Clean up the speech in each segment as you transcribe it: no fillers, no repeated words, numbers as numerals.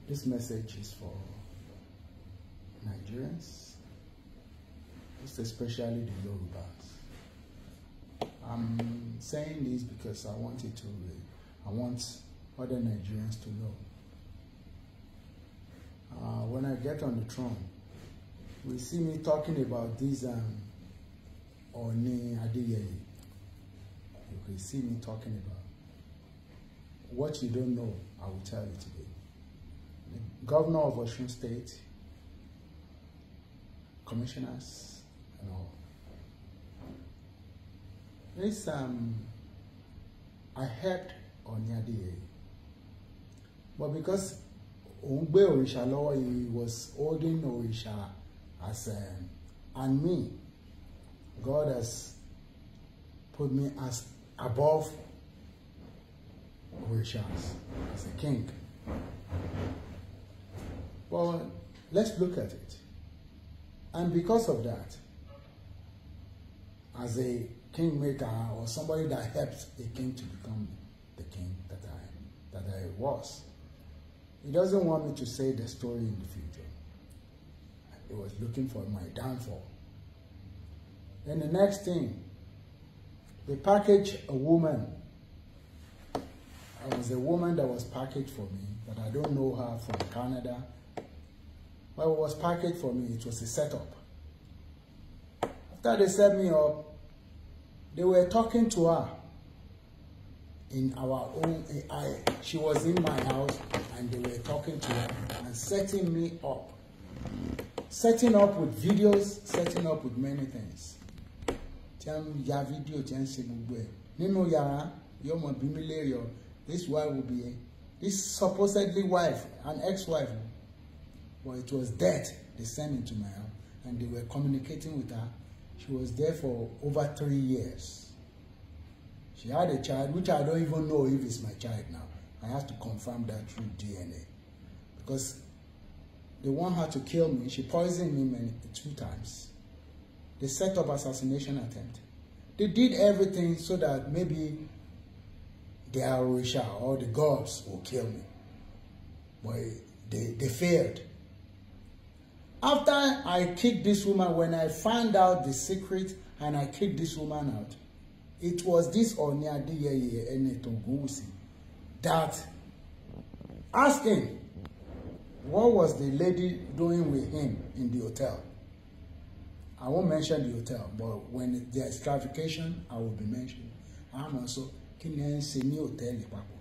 This message is for Nigerians, especially the Yorubas. I'm saying this because I want other Nigerians to know. When I get on the throne, we see me talking about this Ooni Ife. You can see me talking about. What you don't know, I will tell you today. The governor of Osun State, commissioners, and all. This, I helped Ooni Ife, but because Ongbe Orisha law, he was holding Orisha as and me, God has put me as above Orishas, as a king. Well, let's look at it. And because of that, as a kingmaker or somebody that helped a king to become the king that I was, he doesn't want me to say the story in the future. He was looking for my downfall. Then the next thing, they packaged a woman. There was a woman that was packaged for me, but I don't know her, from Canada. Well, it was packaged for me. It was a setup. After they set me up, they were talking to her in our own. She was in my house, and they were talking to her and setting me up. Setting up with videos, setting up with many things. This wife will be this supposedly wife, an ex-wife. Well, it was death they sent into my house, and they were communicating with her. She was there for over 3 years. She had a child, which I don't even know if it's my child now. I have to confirm that through DNA. Because they want her to kill me. She poisoned me 2 times. They set up assassination attempt. They did everything so that maybe the Orisha or the gods will kill me. But they failed. After I kicked this woman, when I found out the secret and I kicked this woman out, it was this Ooni Ife that asked him, what was the lady doing with him in the hotel? I won't mention the hotel, but when there's clarification, I will be mentioning. I'm also kini se ní hòtẹ́ẹ̀lì papọ̀.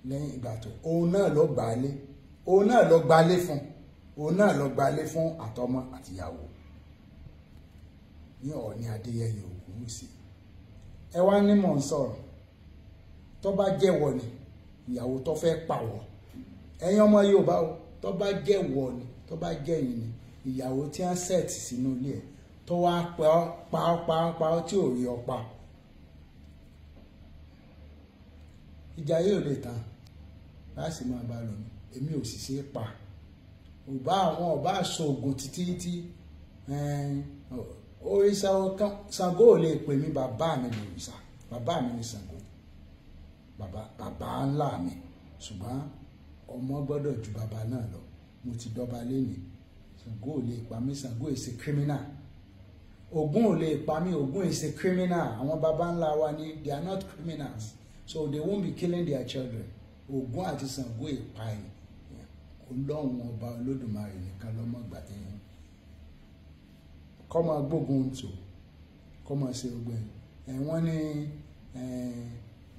Lẹ́yìn ìgbà tó òun náà lọ gbálé fún àtọmọ àtìyàwó ní Ooni Ife Ogunwusi. Ẹ wá ní mò ń sọ̀rọ̀ tó bá jẹ́wọ́ ni ìyàwó tó fẹ́ pàwọ́. Ẹ̀yin ọmọ Yorùbá o, tó bá jẹ́wọ́ ni, tó bá jẹ́yìn ni ìyàwó tí wọ́n set sínú ilé ẹ̀ tó wá pa tí ò rí ọ pa. Ìjà yóò lè tán láti máa bá lọ ní èmi ò sì ṣe pa ọba ṣoògùn títí òrìṣà ọkàn Ṣàngó ò lè pè mí bàbá mi ní òrìṣà, bàbá mi ní Ṣàngó, bàbá ńlá mi, ṣùgbọ́n ọmọ gbọ́dọ̀ ju bàbá náà lọ. Mo ti dọba lénìí. Ṣàngó ò lè pa mí. Ṣàngó is a criminal. Ògún ò lè pa mí. Ògún is a criminal. Àwọn bàbá ńlá wa ni, they are not criminals. So they won't be killing their children. Ògún àti Ṣàngó ìpààyàn. Ọlọ́run ọba Olódùmarè nìkan ló mọ̀ gbà tẹ́yìn. Kọ́ máa gbógun tò. Kọ́ máa ṣe ogun ẹ̀. Wọ́n ní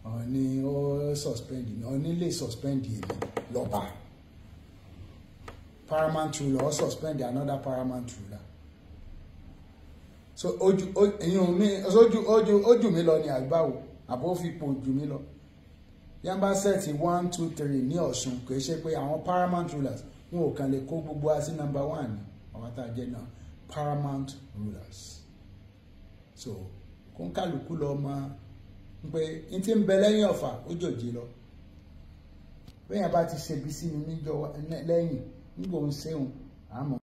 Ọ̀ọ̀ni ó suspend mi. Ọ̀ọ̀ni lè suspend èmi lọ́ba. Paramount ruler or suspend another paramount ruler. So ojú mi lọ ní àgbáwò. Àbó fi po ojú mi lọ. Yamba set 1, 2, 3 ní Ọ̀ṣun. Kò ṣe pé àwọn paramount rulers wọn ò kàn lè kó gbogbo wa sí number 1 ní àwọn tá a jẹ́ náà paramount rulers. So kó ń kálukú lọ mọ pé n ti ń bẹ lẹ́yìn ọ̀fà ó jòjì lọ. Bẹ́ẹ̀ yẹn bá ti ṣe bí sí mi níjọ́ lẹ́yìn nígbà òun ṣéun àmọ́.